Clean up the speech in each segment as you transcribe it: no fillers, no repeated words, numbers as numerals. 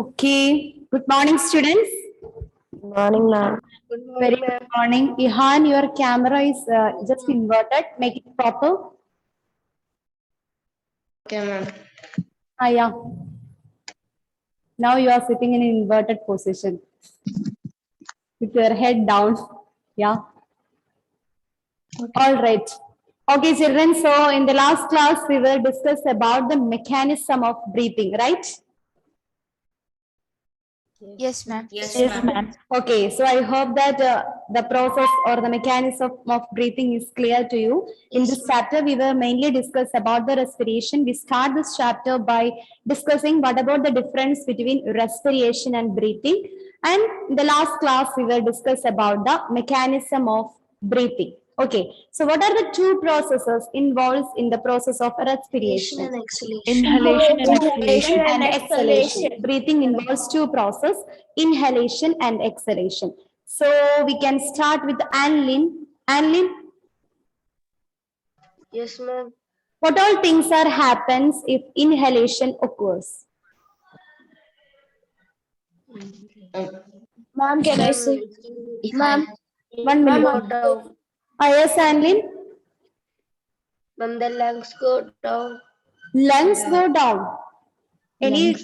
Okay. Good morning, students. Good morning, ma'am. Very good morning. Ihan, your camera is just inverted. Make it proper. Okay, ma'am. Yeah. Now you are sitting in an inverted position with your head down. Yeah. All right. Okay, children. So in the last class, we will discuss about the mechanism of breathing, right? Yes, ma'am. Yes, ma'am. Okay, so I hope that the process or the mechanism of breathing is clear to you. In this chapter, we will mainly discuss about the respiration. We start this chapter by discussing what about the difference between respiration and breathing. And in the last class, we will discuss about the mechanism of breathing. Okay, so what are the two processes involved in the process of respiration? Inhalation and Inhalation exhalation. and exhalation. Breathing involves two processes, inhalation and exhalation. So we can start with Annlin. Annlin, Yes, ma'am. what all things are happens if inhalation occurs? Ma'am, can I say? Ma'am, 1 minute. Yes, Annlin. Ma'am, the lungs go down. Lungs go down. Any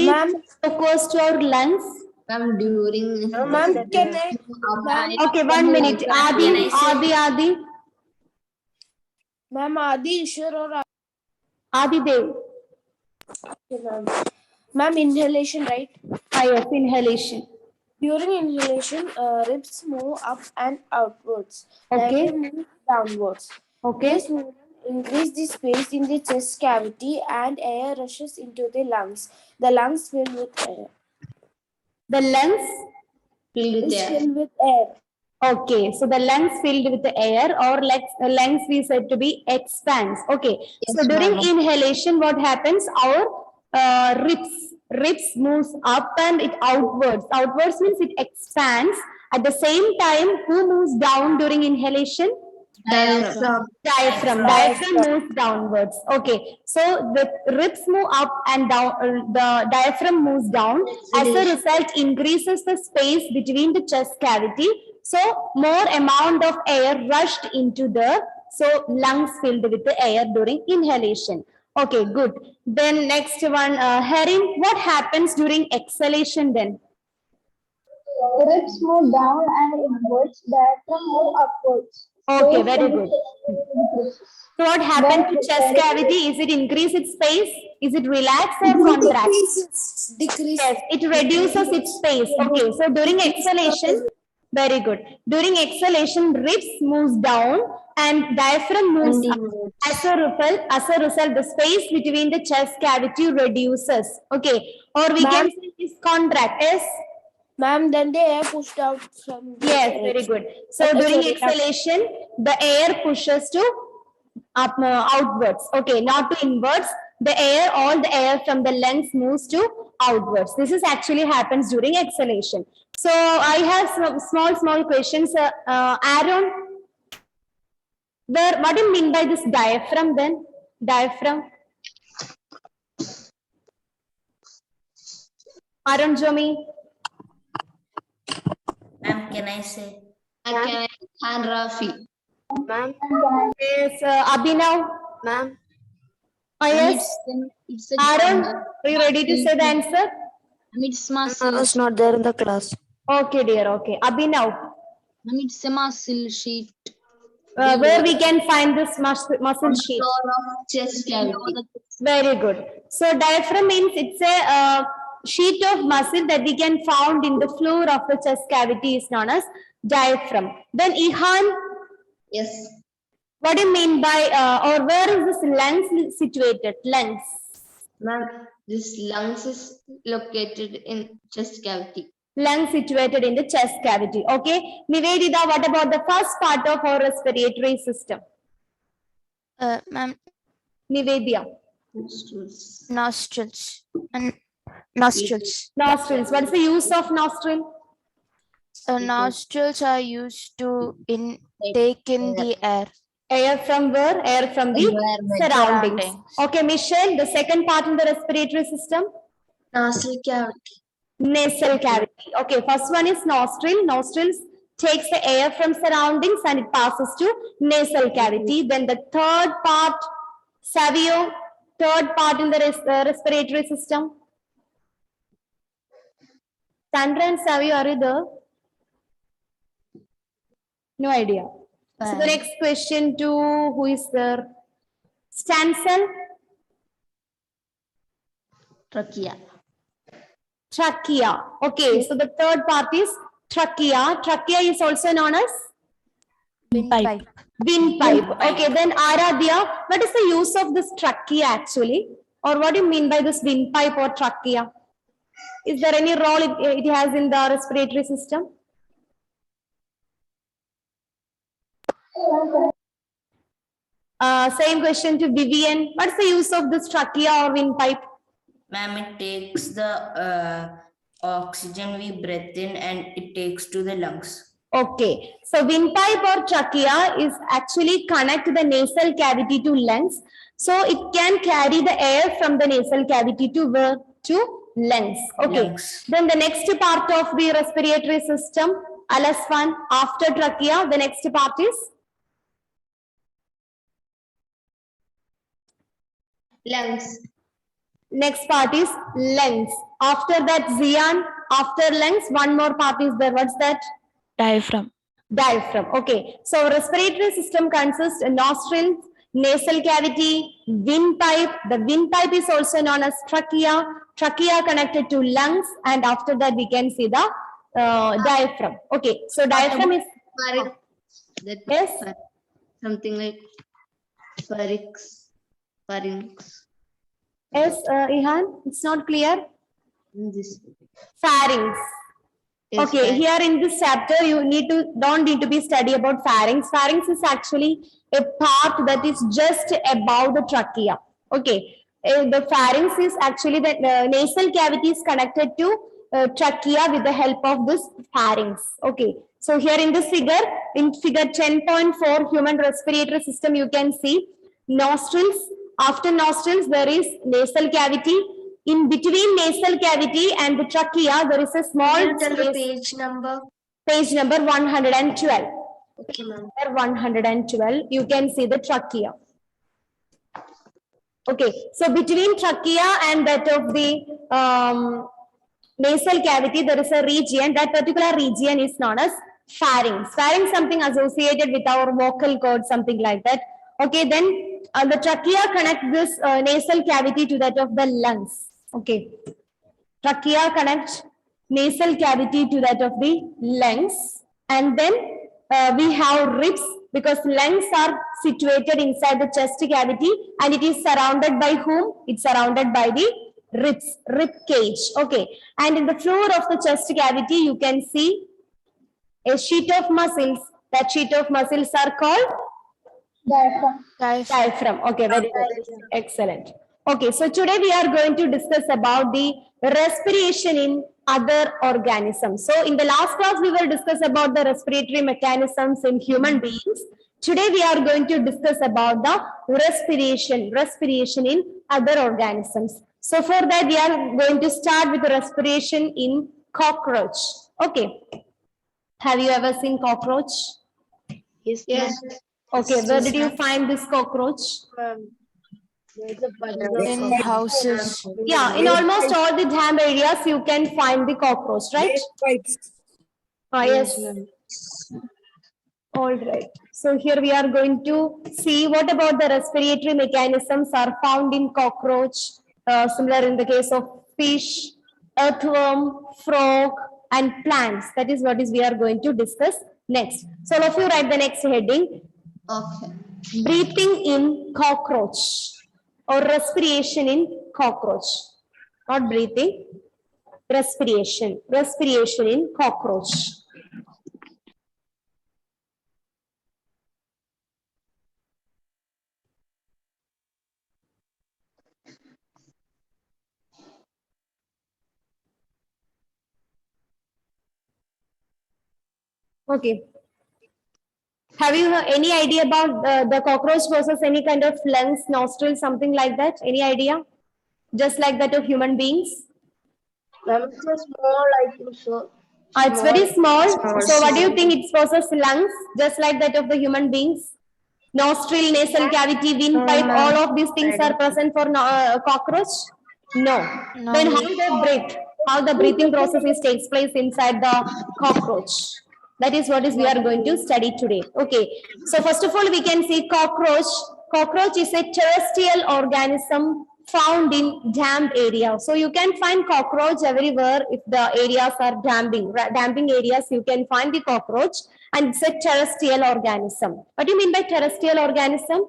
Ma'am. occurs to our lungs? Ma'am, during. Ma'am, can I? Ma'am, Okay, 1 minute. Adi. ma'am, Adi Ishwar or Adi Dev. ma'am, inhalation, right? Yes, inhalation. During inhalation, ribs move up and outwards. Okay. Diaphragm moves downwards. Okay. This movement increases the space in the chest cavity and air rushes into the lungs. The lungs fill with air. The lungs Filled with Is air. filled with air. Okay, so the lungs filled with the air or lungs we said to be expands. Okay, so during inhalation, what happens? Our ribs moves up and it outwards. Outwards means it expands. At the same time, who moves down during inhalation? Diaphragm moves downwards. Okay, so the ribs move up and down, the diaphragm moves down. As a result, increases the space between the chest cavity. So more amount of air rushed into the lungs filled with the air during inhalation. Okay, good. Then next one, Harin, what happens during exhalation then? Ribs move down and inwards, diaphragm move upwards. Okay, very good. So what happened to chest cavity? Is it increase its space? Is it relax or contract? Decrease. Yes, it reduces its space. Okay, so during exhalation, very good. During exhalation, ribs moves down and diaphragm moves up. As a result, the space between the chest cavity reduces. Okay, or we can say is contract. Yes. Ma'am, then the air pushed out from the Yes, very good. So during exhalation, the air pushes to up outwards. Okay, not to inwards. All the air from the lungs moves to outwards. This is actually happens during exhalation. So I have some small questions. Aaron, what do you mean by this diaphragm then? Diaphragm. Aaron Jomi. Ma'am, can I say? Can I Rafi? Ma'am. Yes, Abhinav. Ma'am. Yes. Aaron, are you ready to say the answer? It's muscle. It's not there in the class. Okay, dear. Okay. Abhinav, It's a muscle sheet. where we can find this muscle sheet? Floor of chest cavity. Very good. So diaphragm means it's a sheet of muscle that we can found in the floor of the chest cavity is known as diaphragm. Then Ihan, Yes. what do you mean by or where is this lungs situated? Lungs. Ma'am, this lungs is located in chest cavity. Lungs situated in the chest cavity. Okay. Nivedita, what about the first part of our respiratory system? Ma'am, Nivedita. nostrils and nostrils. Nostrils. What is the use of nostril? Nostrils are used to take in the air. Air from where? Air from the surroundings. Okay, Michelle, the second part in the respiratory system. Nasal cavity. Nasal cavity. Okay, first one is nostril. Nostrils takes the air from surroundings and it passes to nasal cavity. Then the third part, Savio, third part in the respiratory system. Sandra and Savio, are you there? No idea. So the next question to who is there? Stansel, Trachea. trachea. Okay, so the third part is trachea. Trachea is also known as Windpipe. windpipe. Okay, then Aradhya, what is the use of this trachea actually? Or what do you mean by this windpipe or trachea? Is there any role it has in the respiratory system? Same question to Vivian. What's the use of this trachea or windpipe? Ma'am, it takes the oxygen we breathe in and it takes to the lungs. Okay, so windpipe or trachea is actually connect the nasal cavity to lungs. So it can carry the air from the nasal cavity to where? To lungs. Okay. Lungs. Then the next part of the respiratory system, Alaswan, after trachea, the next part is Lungs. next part is lungs. After that, Zian, after lungs, one more part is there. What's that? Diaphragm. Diaphragm. Okay. So respiratory system consists of nostrils, nasal cavity, windpipe. The windpipe is also known as trachea. Trachea connected to lungs, and after that we can see the diaphragm. Okay. So diaphragm is Pharynx. That yes. something like pharynx. Pharynx. Yes, Ihan. It's not clear. This. Pharynx. Yes, Okay, pharynx. here in this chapter, you don't need to be study about pharynx. Pharynx is actually a part that is just above the trachea. Okay, the pharynx is actually the nasal cavity is connected to trachea with the help of this pharynx. Okay, so here in this figure, in figure 10.4, human respiratory system, you can see nostrils. After nostrils, there is nasal cavity. In between nasal cavity and the trachea, there is a small Tell the space. page number. Page number 112. Okay, ma'am. Number 112, you can see the trachea. Okay, so between trachea and that of the nasal cavity, there is a region. That particular region is known as pharynx. Pharynx something associated with our vocal cord, something like that. Okay, then the trachea connects this nasal cavity to that of the lungs. Okay, trachea connects nasal cavity to that of the lungs, and then we have ribs because lungs are situated inside the chest cavity, and it is surrounded by whom? It's surrounded by the ribs, rib cage. Okay, and in the floor of the chest cavity, you can see a sheet of muscles. That sheet of muscles are called Diaphragm. diaphragm. Okay, very good. Excellent. Okay, so today we are going to discuss about the respiration in other organisms. So in the last class, we will discuss about the respiratory mechanisms in human beings. Today we are going to discuss about the respiration in other organisms. So for that, we are going to start with the respiration in cockroach. Okay. Have you ever seen cockroach? Yes. Yes. Okay, where did you find this cockroach? In houses. Yeah, in almost all the damp areas, you can find the cockroach, right? Yes. All right. So here we are going to see what about the respiratory mechanisms are found in cockroach, similar in the case of fish, earthworm, frog, and plants. That is what is we are going to discuss next. So all of you write the next heading. Okay. Breathing in cockroach or respiration in cockroach. Not breathing, respiration in cockroach. Okay. Have you any idea about the cockroach possess any kind of lungs, nostrils, something like that? Any idea? Just like that of human beings? Ma'am, it's a small, I think so. It's very small. Small, So what do you small. think? It possesses lungs, just like that of the human beings? Nostril, nasal cavity, windpipe, all of these things are present for cockroach? No. Then how they breathe? How the breathing process takes place inside the cockroach? That is what is we are going to study today. Okay. So first of all, we can see cockroach. Cockroach is a terrestrial organism found in damp areas. So you can find cockroach everywhere if the areas are damping. Damping areas, you can find the cockroach, and it's a terrestrial organism. What do you mean by terrestrial organism?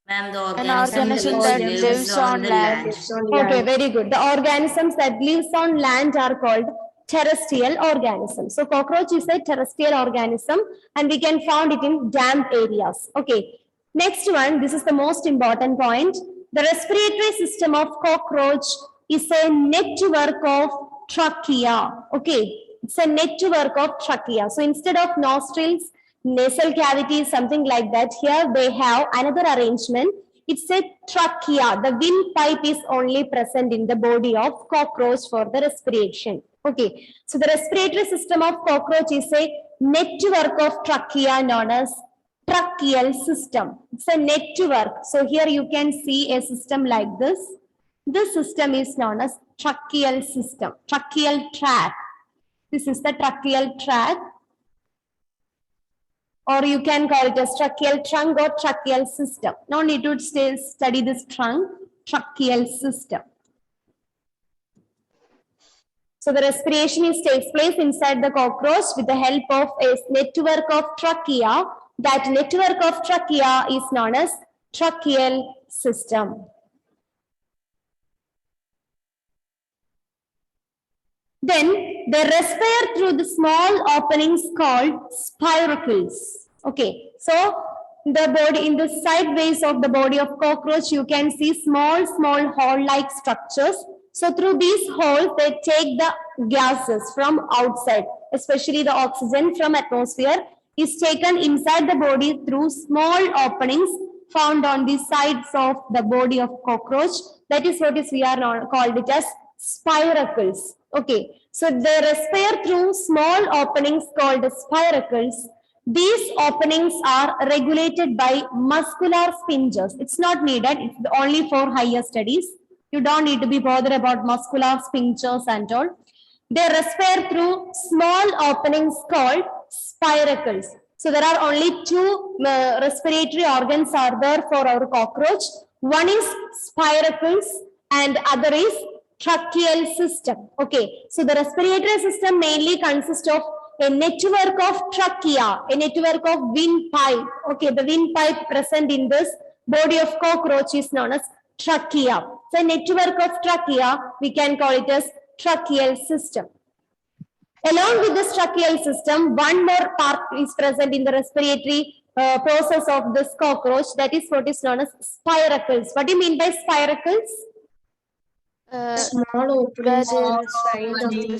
Ma'am, the An organism organism that lives on the land. Okay, very good. The organisms that lives on land are called terrestrial organisms. So cockroach is a terrestrial organism and we can find it in damp areas. Okay. Next one, this is the most important point. The respiratory system of cockroach is a network of trachea. Okay. It's a network of trachea. So instead of nostrils, nasal cavity, something like that, here they have another arrangement. It's a trachea. The windpipe is only present in the body of cockroach for the respiration. Okay. So the respiratory system of cockroach is a network of trachea known as tracheal system. It's a network. So here you can see a system like this. This system is known as tracheal system, tracheal tract. This is the tracheal tract, or you can call it as tracheal trunk or tracheal system. No need to study this trunk, tracheal system. So the respiration takes place inside the cockroach with the help of a network of trachea. That network of trachea is known as tracheal system. Then they respire through the small openings called spiracles. Okay, so the body, in the sideways of the body of cockroach, you can see small hole-like structures. So through these holes, they take the gases from outside, especially the oxygen from atmosphere is taken inside the body through small openings found on the sides of the body of cockroach. That is what we are called it as spiracles. Okay, so they respire through small openings called spiracles. These openings are regulated by muscular sphincters. It's not needed, it's only for higher studies. You don't need to be bothered about muscular sphincters and all. They respire through small openings called spiracles. So there are only two respiratory organs are there for our cockroach. One is spiracles and other is tracheal system. Okay, so the respiratory system mainly consists of a network of trachea, a network of windpipe. Okay, the windpipe present in this body of cockroach is known as trachea. So a network of trachea, we can call it as tracheal system. Along with this tracheal system, one more part is present in the respiratory process of this cockroach. That is what is known as spiracles. What do you mean by spiracles? Small openings on the side of the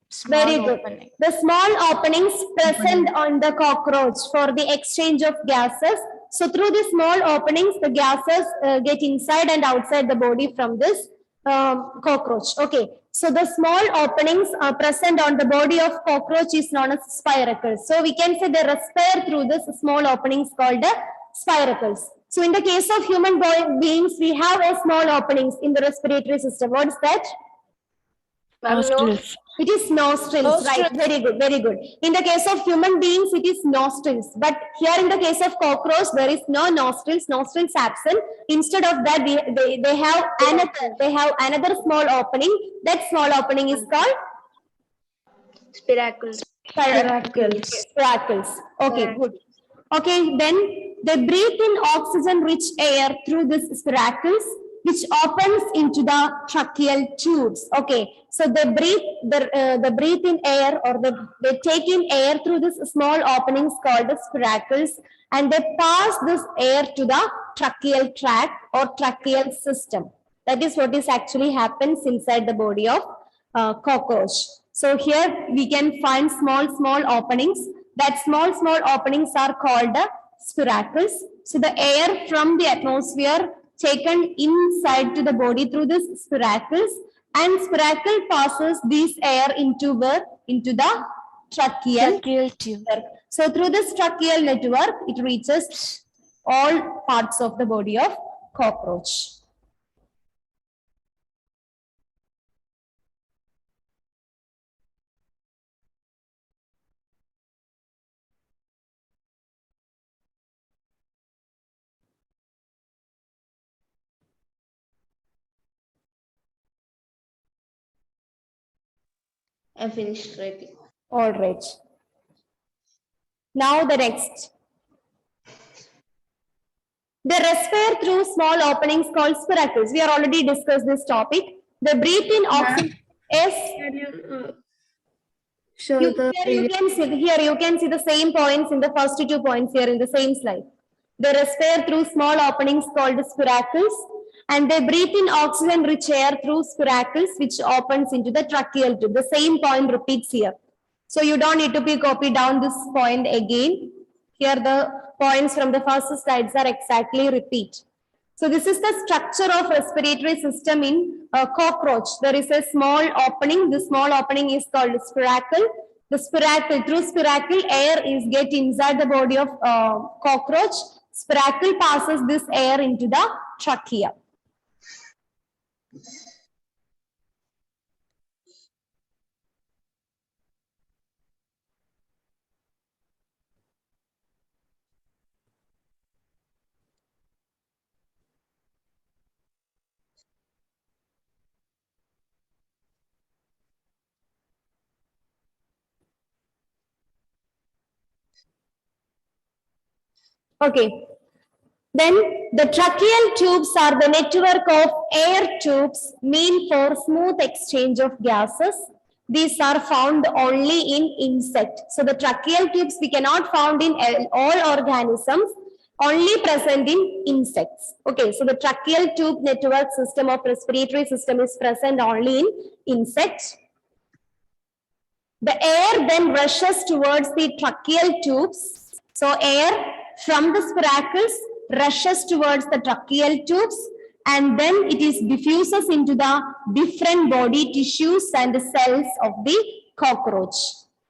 small Very good. opening. The small openings present on the cockroach for the exchange of gases. So through the small openings, the gases get inside and outside the body from this cockroach. Okay. So the small openings are present on the body of cockroach is known as spiracles. So we can say they respire through this small openings called the spiracles. So in the case of human beings, we have a small openings in the respiratory system. What is that? Nostrils. It is nostrils, right? Very good, very good. In the case of human beings, it is nostrils. But here in the case of cockroach, there is no nostrils, nostrils absent. Instead of that, they have another small opening. That small opening is called Spiracles. spiracles. Okay, good. Okay, then they breathe in oxygen-rich air through these spiracles, which opens into the tracheal tubes. Okay, so they breathe in air, or they take in air through this small openings called the spiracles, and they pass this air to the tracheal tract or tracheal system. That is what is actually happens inside the body of cockroach. So here we can find small openings. That small openings are called the spiracles. So the air from the atmosphere taken inside to the body through these spiracles, and spiracle passes this air into where? Into the tracheal tube. network. So through this tracheal network, it reaches all parts of the body of cockroach. I finished writing. All right. Now the next. They respire through small openings called spiracles. We are already discussed this topic. They breathe in oxygen. Yes. Show Here the you can see the same points in the first 2 points here in the same slide. They respire through small openings called spiracles, and they breathe in oxygen-rich air through spiracles, which opens into the tracheal tube. The same point repeats here. So you don't need to be copied down this point again. Here the points from the first slides are exactly repeat. So this is the structure of respiratory system in cockroach. There is a small opening. The small opening is called spiracle. The spiracle, through spiracle, air is get inside the body of cockroach. Spiracle passes this air into the trachea. Okay. Then the tracheal tubes are the network of air tubes meant for smooth exchange of gases. These are found only in insect. So the tracheal tubes we cannot found in all organisms, only present in insects. Okay, so the tracheal tube network system of respiratory system is present only in insects. The air then rushes towards the tracheal tubes. So air from the spiracles rushes towards the tracheal tubes, and then it is diffuses into the different body tissues and the cells of the cockroach.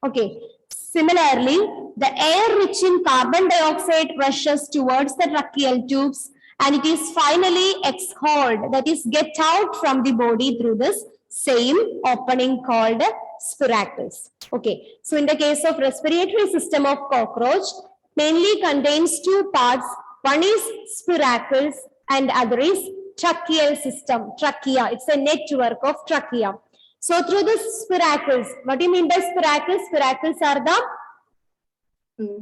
Okay. Similarly, the air rich in carbon dioxide rushes towards the tracheal tubes, and it is finally exhaled, that is get out from the body through this same opening called spiracles. Okay, so in the case of respiratory system of cockroach, mainly contains 2 parts. One is spiracles and other is tracheal system, trachea. It's a network of trachea. So through the spiracles, what do you mean by spiracles? Spiracles are the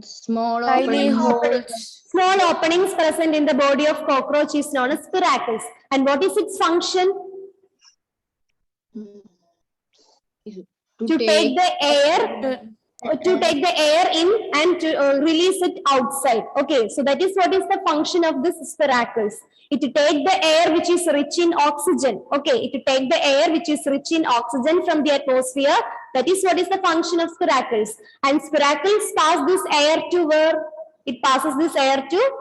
Small Tiny openings. holes. small openings present in the body of cockroach is known as spiracles. And what is its function? To take the air in and to release it outside. Okay, so that is what is the function of this spiracles. It take the air which is rich in oxygen. Okay, it take the air which is rich in oxygen from the atmosphere. That is what is the function of spiracles. And spiracles pass this air to where? It passes this air to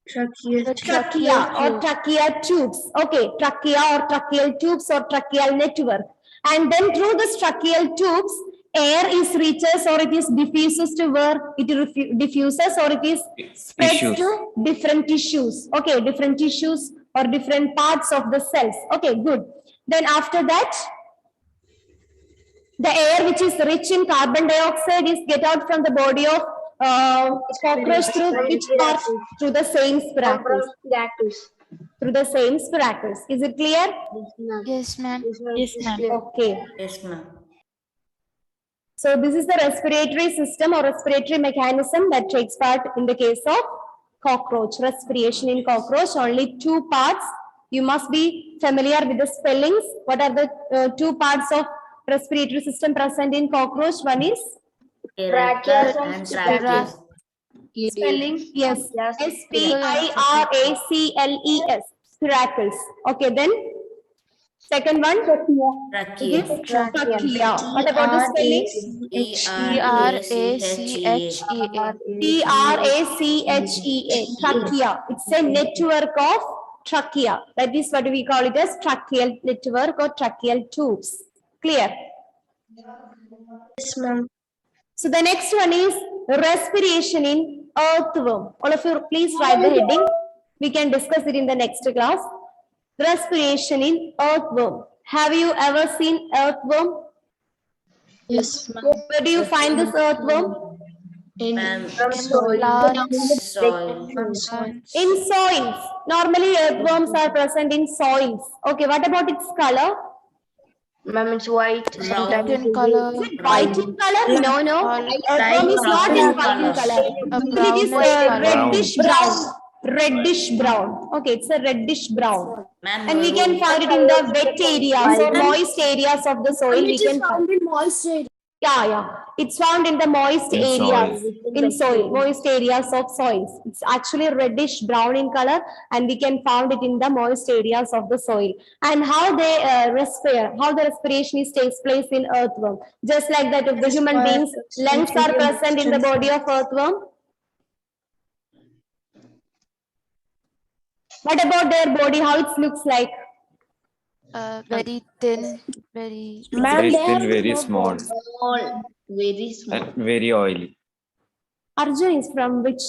trachea or trachea tubes. Okay, trachea or tracheal tubes or tracheal network. And then through this tracheal tubes, air is reaches or it is diffuses to where? It diffuses or it is spreads to different tissues. Okay, different tissues or different parts of the cells. Okay, good. Then after that, the air which is rich in carbon dioxide is get out from the body of cockroach through which part? Through the same spiracles. Through the same spiracles. Is it clear? Yes, ma'am. Okay. Yes, ma'am. So this is the respiratory system or respiratory mechanism that takes part in the case of cockroach. Respiration in cockroach, only 2 parts. You must be familiar with the spellings. What are the 2 parts of respiratory system present in cockroach? One is Rectal and tracheal. spelling. Yes. S-P-I-R-A-C-L-E-S. Spiracles. Okay, then second one Trachea. is trachea. What about the spelling? Trachea. Trachea. It's a network of trachea. That is what we call it as tracheal network or tracheal tubes. Clear? Yes, ma'am. So the next one is respiration in earthworm. All of you please write the heading. We can discuss it in the next class. Respiration in earthworm. Have you ever seen earthworm? Yes, ma'am. Where do you find this earthworm? Ma'am, soil. In soils. Normally earthworms are present in soils. Okay, what about its color? Ma'am, it's white. Brown Sometimes in color. Is it white in color? No, no. Earthworm is not brown in in white in color. color. A Actually, it is brownish color. reddish brown. Reddish brown. Okay, it's a reddish brown. Ma'am, And we can find it in the wet areas or moist areas of the soil. We can find. in moist area. Yeah, yeah. It's found in the moist In areas, soil. in soil, moist areas of soils. It's actually reddish brown in color, and we can find it in the moist areas of the soil. And how they respire, how the respiration is takes place in earthworm. Just like that, if the human beings' lungs are present in the body of earthworm. What about their body? How it looks like? Very thin, very. Very thin, very small, small, very small. and very oily. Arjun is from which